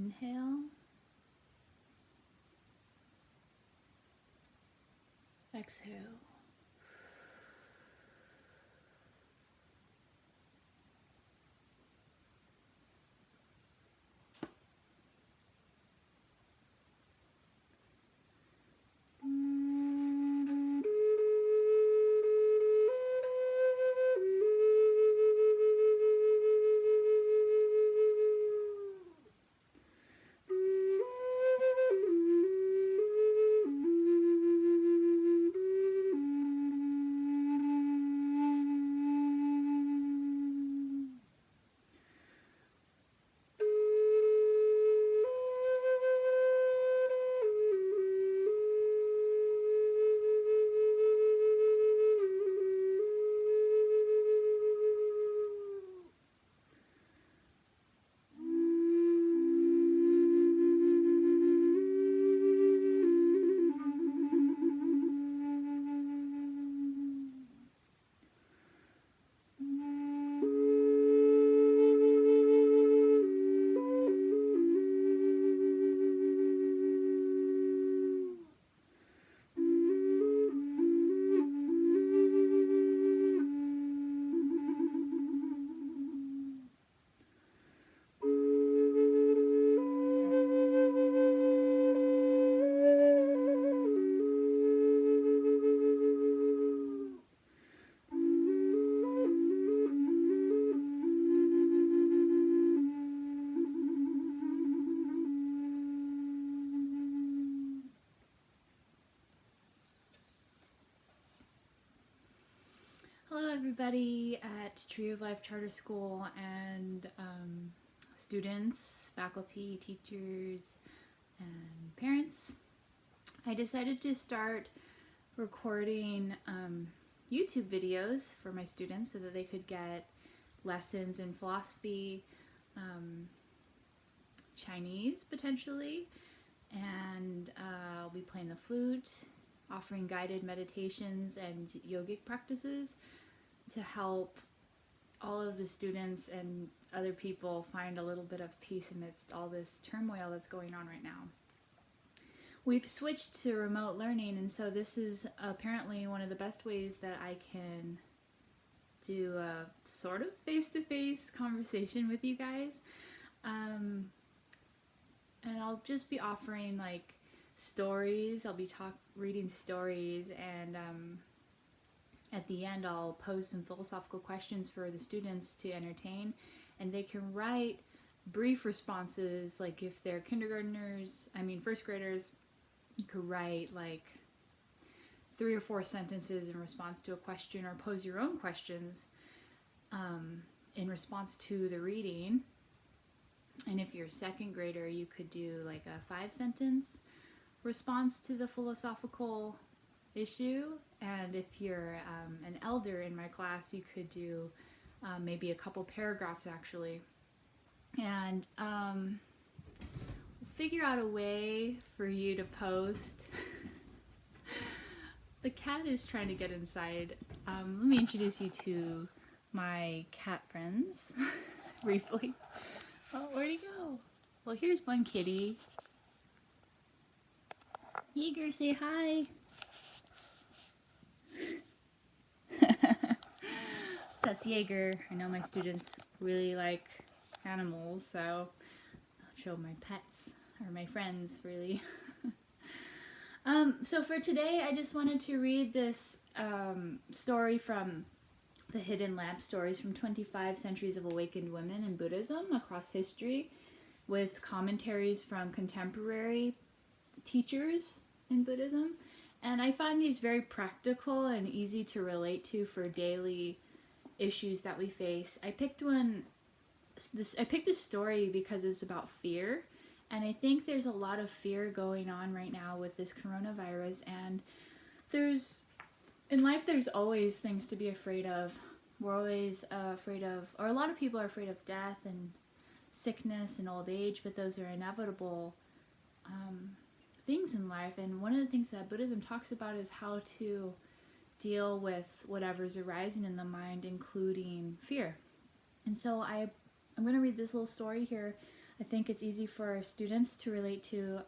Inhale. Exhale. Hello everybody at Tree of Life Charter School and students, faculty, teachers, and parents. I decided to start recording YouTube videos for my students so that they could get lessons in philosophy, Chinese potentially, and I'll be playing the flute, offering guided meditations and yogic practices to help all of the students and other people find a little bit of peace amidst all this turmoil that's going on right now. We've switched to remote learning, and so this is apparently one of the best ways that I can do a sort of face-to-face conversation with you guys. And I'll just be offering like stories. I'll be reading stories, and at the end I'll pose some philosophical questions for the students to entertain, and they can write brief responses. Like if they're first graders, you could write like 3 or 4 sentences in response to a question, or pose your own questions in response to the reading. And if you're a second grader, you could do like a 5-sentence response to the philosophical issue. And if you're an elder in my class, you could do maybe a couple paragraphs actually. And figure out a way for you to post. The cat is trying to get inside. Let me introduce you to my cat friends briefly. Oh, where'd he go? Well, here's one kitty. Jaeger, say hi. That's Jaeger. I know my students really like animals, so I'll show my pets, or my friends, really. So for today, I just wanted to read this story from the Hidden Lamp Stories from 25 Centuries of Awakened Women in Buddhism across history, with commentaries from contemporary teachers in Buddhism. And I find these very practical and easy to relate to for daily issues that we face. I picked this story because it's about fear, and I think there's a lot of fear going on right now with this coronavirus, and in life there's always things to be afraid of. We're always afraid of, or a lot of people are afraid of death and sickness and old age, but those are inevitable things in life. And one of the things that Buddhism talks about is how to deal with whatever's arising in the mind, including fear. And so I'm going to read this little story here I think it's easy for students to relate to,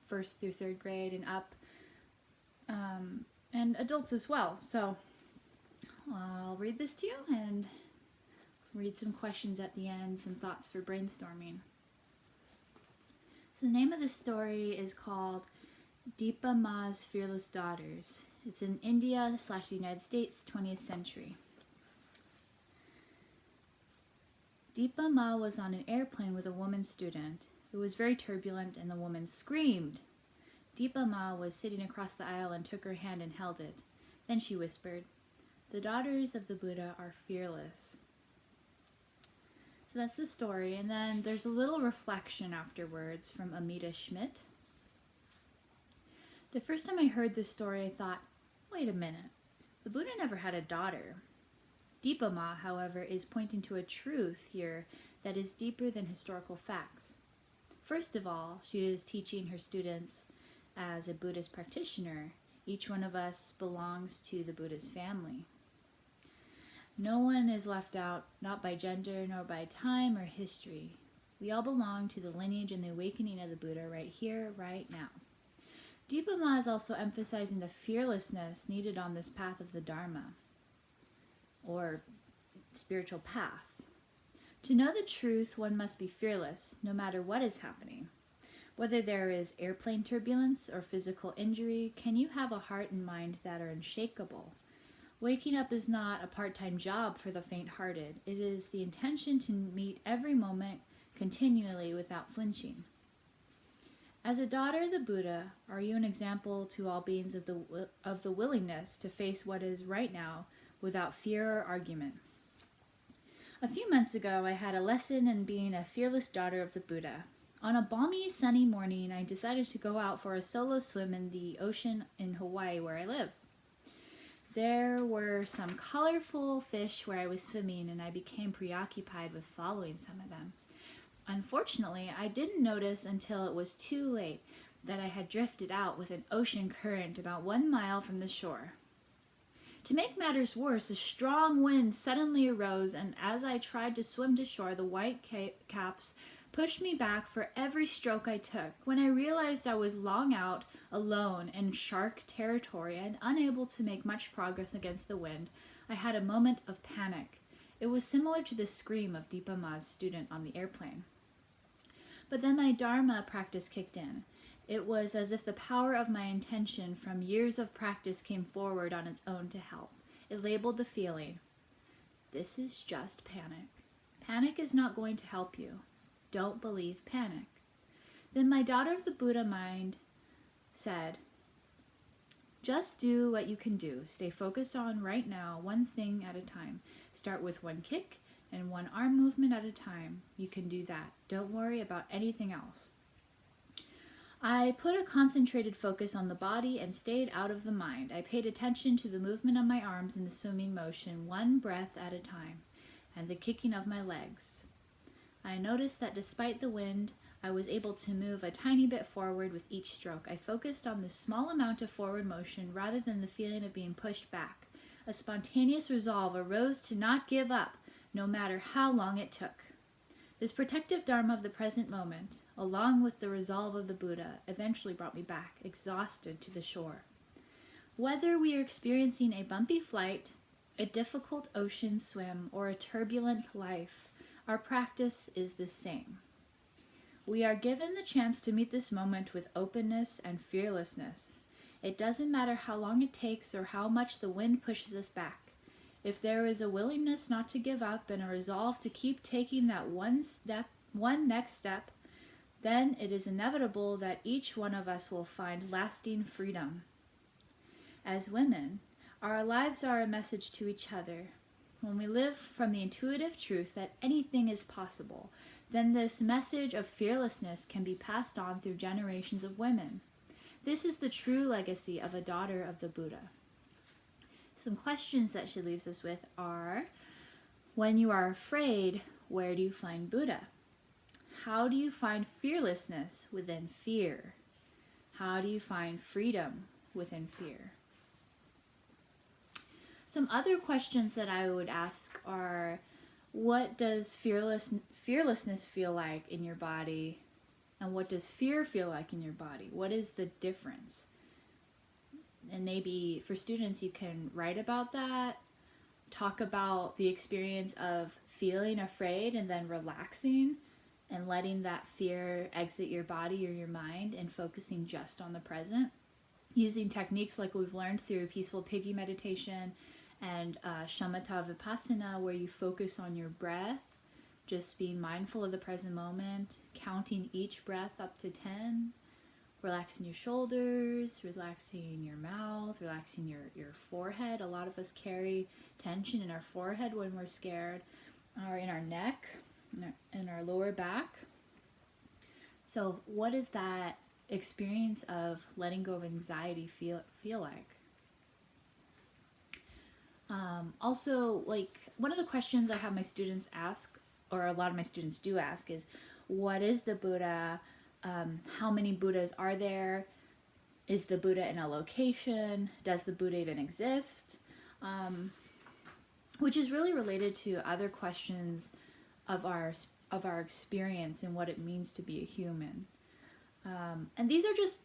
first through third grade and up, and adults as well. So I'll read this to you and read some questions at the end, some thoughts for brainstorming. So the name of the story is called Dipa Ma's Fearless Daughters. It's in India/the United States, 20th century. Dipa Ma was on an airplane with a woman student. It was very turbulent and the woman screamed. Dipa Ma was sitting across the aisle and took her hand and held it. Then she whispered, "The daughters of the Buddha are fearless." So that's the story, and then there's a little reflection afterwards from Amita Schmidt. The first time I heard this story, I thought, wait a minute, the Buddha never had a daughter. Dipa Ma, however, is pointing to a truth here that is deeper than historical facts. First of all, she is teaching her students as a Buddhist practitioner. Each one of us belongs to the Buddha's family. No one is left out, not by gender, nor by time or history. We all belong to the lineage and the awakening of the Buddha right here, right now. Dipa Ma is also emphasizing the fearlessness needed on this path of the Dharma, or spiritual path. To know the truth, one must be fearless, no matter what is happening. Whether there is airplane turbulence or physical injury, can you have a heart and mind that are unshakable? Waking up is not a part-time job for the faint-hearted. It is the intention to meet every moment continually without flinching. As a daughter of the Buddha, are you an example to all beings of the willingness to face what is right now without fear or argument? A few months ago, I had a lesson in being a fearless daughter of the Buddha. On a balmy, sunny morning, I decided to go out for a solo swim in the ocean in Hawaii, where I live. There were some colorful fish where I was swimming, and I became preoccupied with following some of them. Unfortunately, I didn't notice until it was too late that I had drifted out with an ocean current about 1 mile from the shore. To make matters worse, a strong wind suddenly arose, and as I tried to swim to shore, the white caps pushed me back for every stroke I took. When I realized I was long out, alone, in shark territory, and unable to make much progress against the wind, I had a moment of panic. It was similar to the scream of Dipa Ma's student on the airplane. But then my Dharma practice kicked in. It was as if the power of my intention from years of practice came forward on its own to help. It labeled the feeling. This is just panic. Panic is not going to help you. Don't believe panic. Then my daughter of the Buddha mind said, just do what you can do. Stay focused on right now, one thing at a time. Start with one kick and one arm movement at a time. You can do that. Don't worry about anything else. I put a concentrated focus on the body and stayed out of the mind. I paid attention to the movement of my arms in the swimming motion, one breath at a time, and the kicking of my legs. I noticed that despite the wind, I was able to move a tiny bit forward with each stroke. I focused on the small amount of forward motion rather than the feeling of being pushed back. A spontaneous resolve arose to not give up, no matter how long it took. This protective Dharma of the present moment, along with the resolve of the Buddha, eventually brought me back, exhausted, to the shore. Whether we are experiencing a bumpy flight, a difficult ocean swim, or a turbulent life, our practice is the same. We are given the chance to meet this moment with openness and fearlessness. It doesn't matter how long it takes or how much the wind pushes us back. If there is a willingness not to give up and a resolve to keep taking that one next step, then it is inevitable that each one of us will find lasting freedom. As women, our lives are a message to each other. When we live from the intuitive truth that anything is possible, then this message of fearlessness can be passed on through generations of women. This is the true legacy of a daughter of the Buddha. Some questions that she leaves us with are, when you are afraid, where do you find Buddha? How do you find fearlessness within fear? How do you find freedom within fear? Some other questions that I would ask are, what does fearlessness feel like in your body? And what does fear feel like in your body? What is the difference? And maybe for students, you can write about that, talk about the experience of feeling afraid and then relaxing and letting that fear exit your body or your mind and focusing just on the present. Using techniques like we've learned through Peaceful Piggy meditation and Shamatha Vipassana, where you focus on your breath, just being mindful of the present moment, counting each breath up to 10, relaxing your shoulders, relaxing your mouth, relaxing your forehead. A lot of us carry tension in our forehead when we're scared, or in our neck, in our lower back. So what does that experience of letting go of anxiety feel like? Also, like, one of the questions I have my students ask, or a lot of my students do ask, is what is the Buddha? How many Buddhas are there? Is the Buddha in a location? Does the Buddha even exist? Which is really related to other questions of our experience and what it means to be a human. And these are just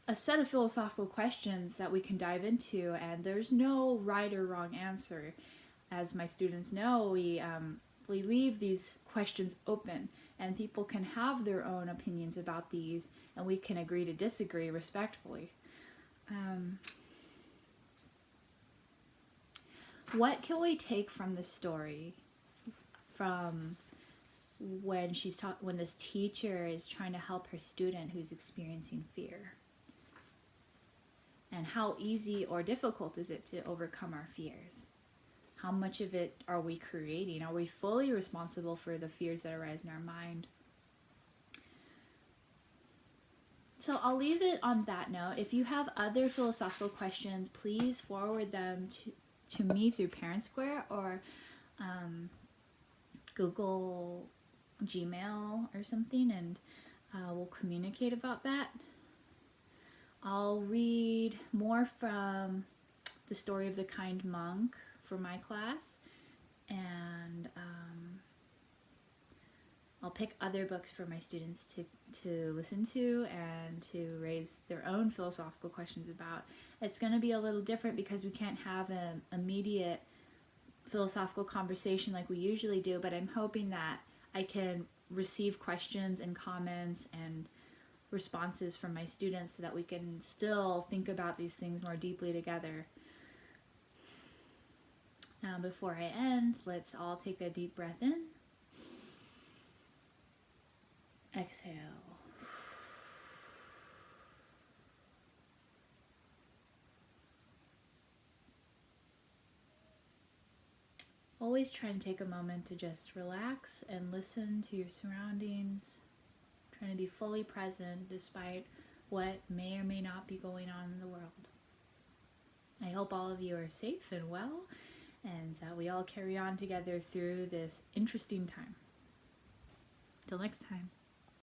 a set of philosophical questions that we can dive into, and there's no right or wrong answer. As my students know, we leave these questions open, and people can have their own opinions about these, and we can agree to disagree respectfully. What can we take from this story, from when when this teacher is trying to help her student who's experiencing fear? And how easy or difficult is it to overcome our fears? How much of it are we creating? Are we fully responsible for the fears that arise in our mind? So I'll leave it on that note. If you have other philosophical questions, please forward them to me through Parent Square or Google Gmail or something, and we'll communicate about that. I'll read more from The Story of the Kind Monk for my class, and I'll pick other books for my students to listen to and to raise their own philosophical questions about. It's going to be a little different because we can't have an immediate philosophical conversation like we usually do, but I'm hoping that I can receive questions and comments and responses from my students so that we can still think about these things more deeply together. Now, before I end, let's all take a deep breath in. Exhale. Always try and take a moment to just relax and listen to your surroundings. Trying to be fully present despite what may or may not be going on in the world. I hope all of you are safe and well, and we all carry on together through this interesting time. Till next time.